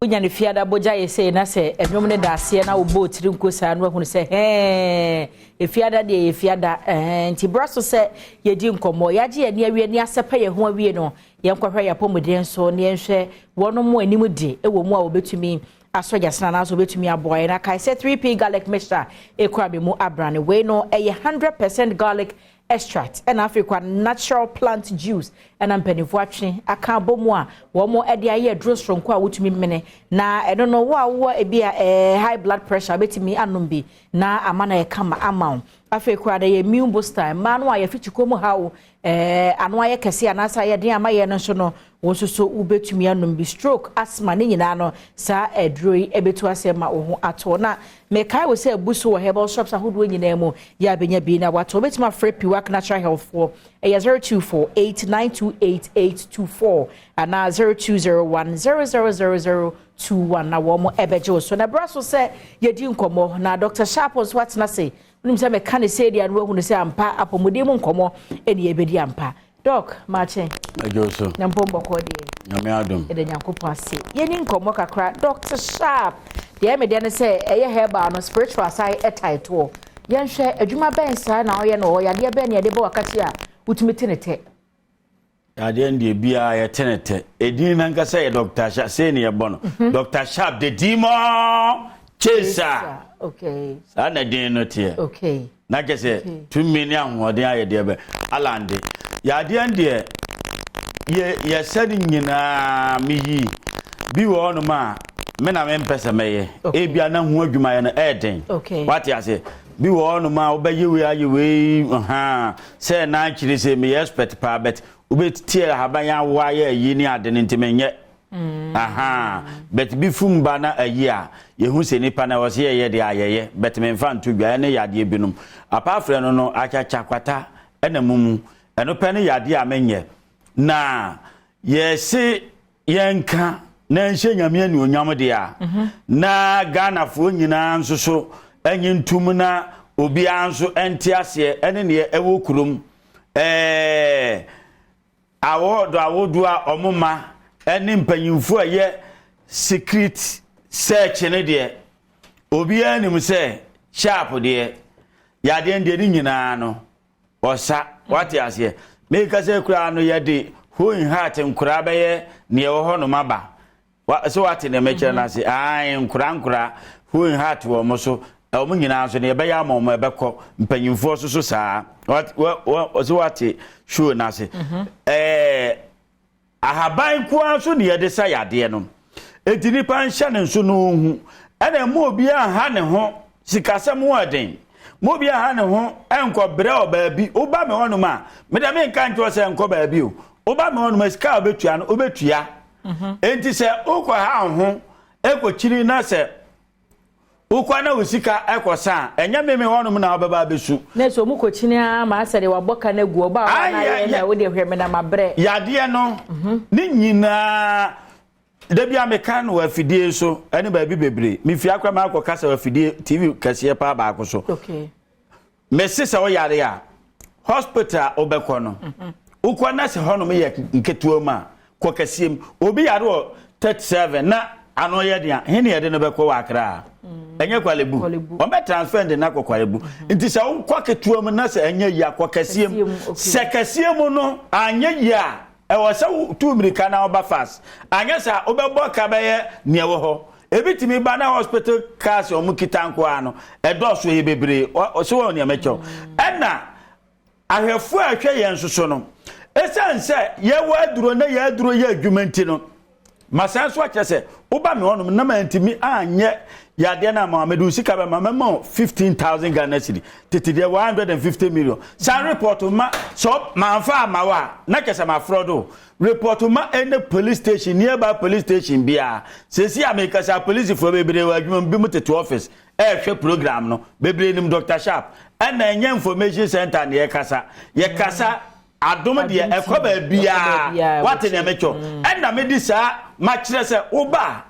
Unya ni fiada boja yese na se enwom ne da ase na wo boat ri nkosa no ahunu se efiada de efiada nti braso se yedi nkomo yaje ye ne awie ne asepa ye ho awie no ye nkwahwa ya pomuden so ne enhwe wono mo anim de ewo mu a obetumi asoja sana na so obetumi aboy na kai se 3p garlic mixture ekwa be mu abrane we no 100% garlic extract and Africa natural plant juice and ampenifo atwe aka bomu a wo mo e de aye dro stronko a wotumi mene na I don't know wo e bia high blood pressure betimi anom bi na amana e kama amount Africa da ye immune booster manu a ye fichikomu hawo anu aye kese anasa ye den amaye no so no wo so ubetumi anom bi stroke asthma ne nyina no sa edroi ebetu asema wo ho ato na me kai wo se buso wo herbal shops ahodo nyina mu ya benya bi na wato betima free piwak natural health for 0248928824 and 0201000021 na wo mo ebeje so na braso se yedi nkomo na Dr. Sharpos what na say unim se me kan se dia no hu se ampa apomode mu nkomo eni ebedi ampa doc mache ajoso nyampombo ko de nyame adom ede nyankopo ase yeni nkomo kakra Dr. Sharp de me de ne se eye herbal no spiritual side title yenhwe adwuma ben sa na oye no ya de ben ya de bo wakati a utumetenete ade ndie bia ya tenete edin na nka say Dr. Sharp say ne yebono Dr. Sharp the demon chaser okay ana din no tie okay na kese 2 million ahode aye de be alande ya de ndie ye sadi nyina miyi bi wo no ma me na me mpese meye e bia na ho adwuma ye no eden what ya say bi wo no ma obayewe ayewe say na kire say me expert pa bet obetie haban ya wa ye yi ni ade ni ntimenye bet bi fumba na ayi a ye hu se nipa na wo se ye de ayeye bet me mfa nto dwa ne yade binum apa frɛ no no achacha kwata ena mumu eno pe ne yade a menye na ye se yenka na nhye nyame ani onyam de a na Ghana fo nyina nso so enyi ntum na obi anso enti ase ene ne ewo kurum awodo a omuma ene mpanyimfo a ye secret search ne de obi anim se sharp de yade ende ni nyina no osa wate ase me ka se kura no ye de hoin heart nkura be ye ne wo ho no maba so wate ne mekere na se ai nkura hoin heart wo mo so omo nyina so ne be ya mo mo ebekọ mpanyimfo so saa so wate show na se ahaban kwa so ne ye de sa yade no etini pan hye ne so no hu ena mo obi aha ne ho sikasem waden mo obi aha ne ho enko bre obaabi oba me hono ma me da me nkan twa se enko baabi o oba me hono ma sika obetua no obetua enti se okwa ha ho ekochiri na se ukwa na usika ekosa enya me hono na obaba besu na so mu kochini a ma asere waboka na gu oba na ye na wo de hweme na mabre yade no ni nyina da bia mekan wa fidie so ene ba bi bebre mi fi akwa ma akwa sa wa fidie TV kase pa ba akoso okay mesi sa wo yare a hospital obekọ no ukwa na se hono me ye nketuo ma kwa kasiem obi yare o 37 na ano ye dia he ne ye de no bekọ wa akra enye kwalebu o be transfer de na kwalebu nti se wo kwa ketuo mu na se enye ya kwa kasiem se kasiem no anye ya e wo se tu mirika na oba fast anya sa obebo ka be ye ne wo ho ebitimi ba na hospital case o mu kitanko ano e do so ye bebre o so won ne mecho ena ahwefu ahwe ye nsoso no esanse ye waduro na ye aduro ye adwumanti no masanso akese oba me hono na mantimi anye yade na Mohamed sika be mama 15,000 Ghana cedi tete 150 million san report ma so manfa amawa na kese ma frodo report ma any police station nearby police station bia sesi America sa police for bebre wadwuma bi mutete office hwe program no bebre nim Dr. Sharp and enye information center ne yekasa Adom de ekoba bia what na mecho and na me di sa ma kire se oba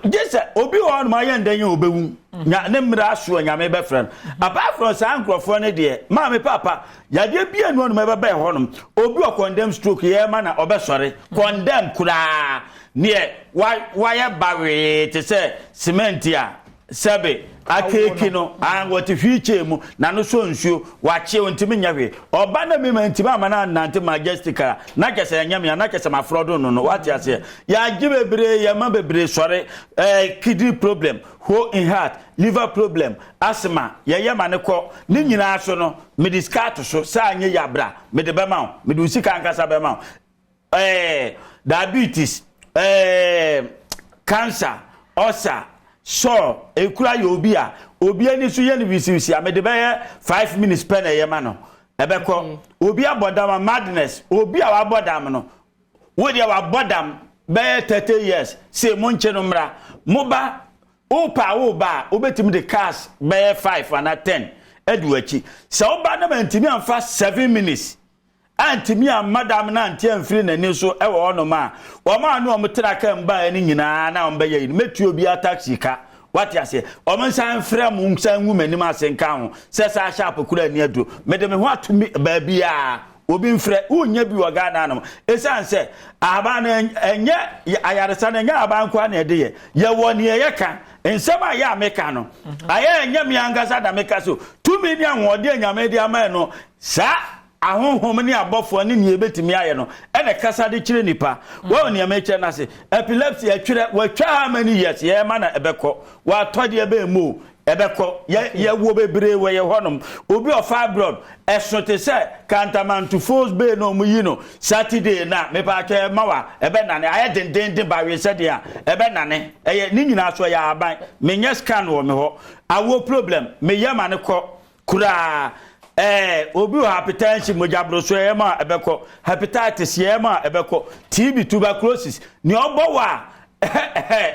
Just obi on my end, then you be Nemrasu and Yame friend. Apart from Sankrofone, dear, Mammy Papa, Yadia be and one member by Honum, Obi condemned stroke, yeah, man, or sorry, condemn Kura near wire barry to say cementia. Sabe akekino and what if you chemu na no so nsuo wache ontimi nyawe obana me mantima mana nante majestica na kese nyame na kese mafrodo no what ya say ya gibebre ya mabebre sore kidney problem hole in heart liver problem asthma ya yema ne ko ni nyina so no me discard so sa anye ya bra me de be ma me du sika nkasa be ma diabetes cancer ulcer so ekura yobi ani so ye ni visisi amede be 5 minutes per na ye ma no ebeko obi abodam madness obi a wabodam no wo de wabodam be 30 years say monche no mra moba oba obetimi de cars be 5 and 10 eduachi se oba na mantimi amfa 7 minutes antimi am madam na anti amfiri na ni so e wo no ma wo ma no omtira kan ba ani nyina na omba ye metu obi taxi ka what ya say o man san frɛ mu nsan wu mani ma senka ho se sa sharp kura ni adu me de me ho atumi ba bia obi mfrɛ unya bi wo ga na no esan se aba na enye ayaresa na nya aba nkwa na ede ye wo ne ye ka ensem aya meka no aya enye mi angasa da meka so tumi ni anwode anyame de ama no sa ahonhom ni abofo ni ebetimi aye no ene kasa de kire nipa wo ne emeche na se epilepsy atwere watwa how many years ye ma na ebekọ wa tode ebe mu ebekọ ye wo bebre we ye honom obi of fibroid esote se kantamantu force be no mu yi no Saturday na me pa ke mawa ebe nane aye dendende ba we se dia ebe nane eye ni nyina so ya aban me nya scan wo me ho awo problem me ye ma ne kọ kura obi hypertension mojabroso ema ebeko hepatitis ema ebeko TB tuberculosis ni obowa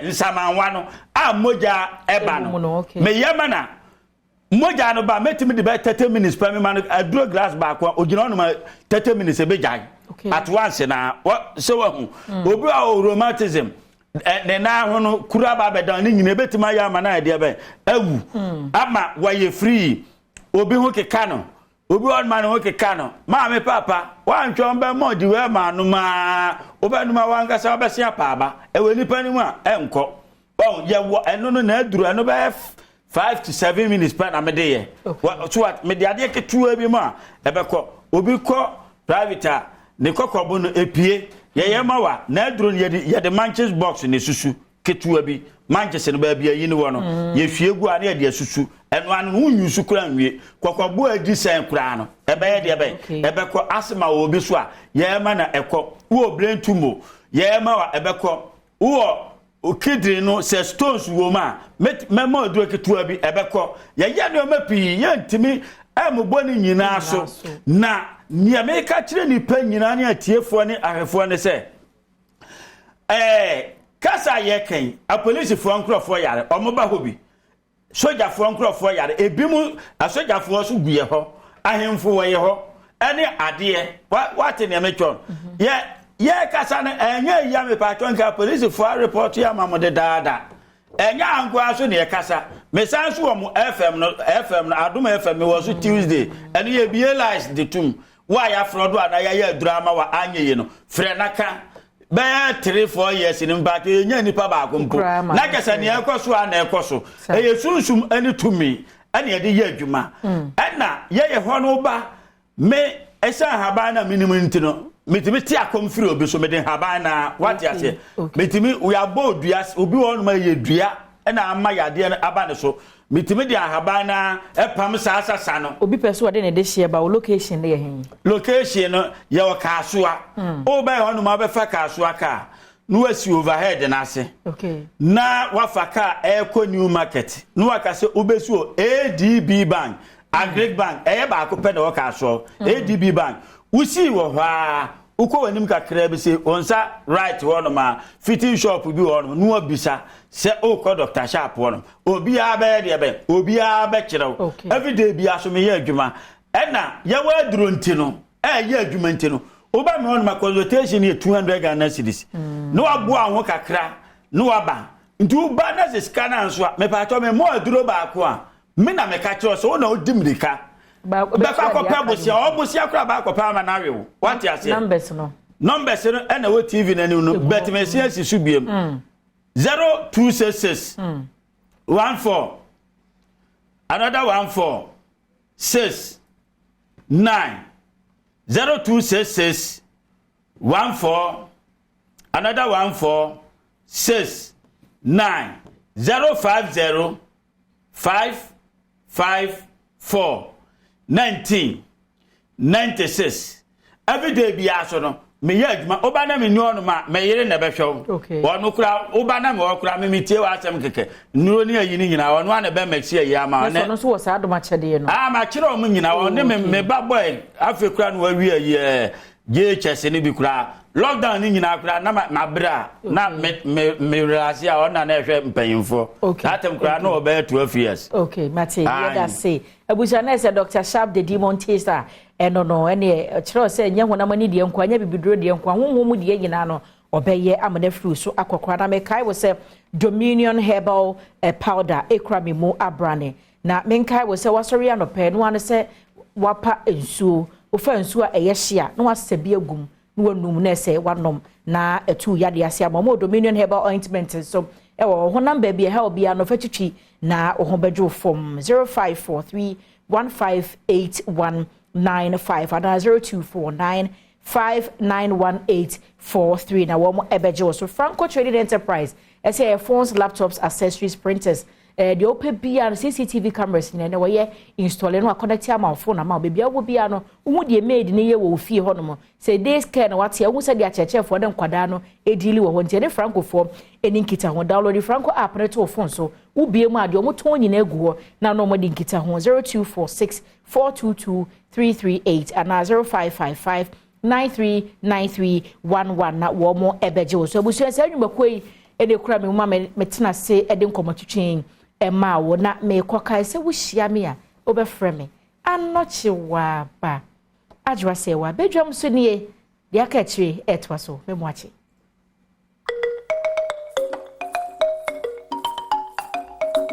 nsamanwa no a moja eba no me yema na moja no ba metimi de 30 minutes per me man adro glass ba kwa ogina no ma 30 minutes ebejai at once na so wahu obi a rheumatism ne na hono kura ba bedan ni nyina betima ya ma na de be awu ama waye free obi ho keka no obi on man ho keka no ma me papa wan twon be mo di we ma no ma oba ma wan ka sa obesia pa ba e we nipa ni mu a enko bon ye wo eno no na aduru eno be 5 to 7 minutes per na me de ye so what me de ade ketu abi ma e be ko obi ko private ne kokobo no epie ye ma wa na aduru ye de manches box ne susu ketu abi Manchester no ba bia yi ni wo no ye hwiegu a na ye de asusu eno anu unyu su kura nwie kokobo adi sen kura no ebe ye de ebe ko asema obi so a ye ma na eko wo brain tumor ye ma wa ebe ko wo kidney no se stones wo ma memo adu ketu abi ebe ko ye no ma pi ye ntimi ambo ni nyina so na ni America kire ni pa nyina ne atiefo ne ahefo ne se kasa ye kan a police fo ankrofo yare omoba hobi soja fo ankrofo yare ebimu a soja fo so guye ho ahemfo wo ye ho ene ade what ne metron ye kasa ne enye ya me patron ka police fo report ya mamode daada enya anko aso ne kasa me sanso wo FM no Adom FM wo so Tuesday ene ye be realize the tum wa ya frodo ana ya drama wa anye ye no frenaka be 3-4 years in back nya nipa ba akompo na kesa ne ekoso a na ekoso e yesunsum ani tumi ani ye de ye adwuma na ye ho no ba me esa haba na minimum ntino metimi ti akomfiri obi so me de haba na what ya say metimi we abo dua obi won ma ye dua na ama yade aba ne so mitimi de ahaba na epam sasa no obi peso ade ne de hye ba location de hen location no ye o kasoa o ba ho no ma be fa kasoa ka no wasi overhead na ase na wafa ka eko new market no wakase obesi o ADB bank Agric bank ba ko pe na o kasoa ADB bank usi wo hwa uko wanim kakra bi se onsa right one ma fitting shop bi one no obisa se o ko Dr. Sharp one obi a be de be obi a be kirew every day bi aso me ye adwuma na ye wa duro ntino ye adwuma ntino oba me one ma consultation ye 200 Ghana cedis no abo anwo kakra no aba ntu ba na se scanner nso a me pa to me mo aduro ba ko a me na me ka kire so na odim rika ba ko pa bosia o bosia kra ba ko pa ma na we wo what you say numbers no e na wo TV na ni no bet me se asisu biem 0266 14 another 14 6 9 0266 14 another 14 6 9 050 554 19 96 every day be aso no me yaduma oba na me nyo no ma me yere na be hwew wonu kura oba na me okura me metie wa asem keke nuro ni ayi ni nyina wonu ana be maxi ayi ama ne so no so wo sa adoma chede no ma kire o mu nyina wonu me ba boy afi kura no wa wi ayi JHS ni bi kura lockdown ni nyina kura na ma bra na me realize a ona na hwe mpanyimfo atem kura no oba 12 years mate ya say abuja na say Dr. Sharp the demon taster no ene kire say nya honam ni de nkwa nya bibiduro de nkwa honhom de nyina no obeye amana fru so akokora na me kai wo say Dominion Herbal powder ekra me mu abrane na me kai wo say wasori anope no an say wapa ensuo ofa ensuo a eyehia no wasabi agum no wanum na say wanom na etu yade ase amamo Dominion Herbal ointment so ewo honam ba bia help bia no fatwitwi na ohobedwo form 0543 158195 and 0249 591843 na wo mo ebeje so Franco Trading Enterprise say phones, laptops, accessories, printers the open bia CCTV cameras na we ye install no connect am phone na ma bia wo bia no wo de made ne ye wo fie ho no mo say days care na what ye wo say dia cheche for dem kwada no edili wo ho ntie ne Franco for eni nkita ho download the Franco app na to phone so wo bia mu ade o mo ton nyina egu ho na no mo de nkita ho 0246 422 338 and 0555 939311 na wo mo ebeje so abusu se anwumakoi ede kura me ma metena se ede nkomotwetwen ma wo na me kokai se wo hia me a obefrɛ me anoche wa ba adwa se wa bedwam so nie de aka kire etwa so me mo ache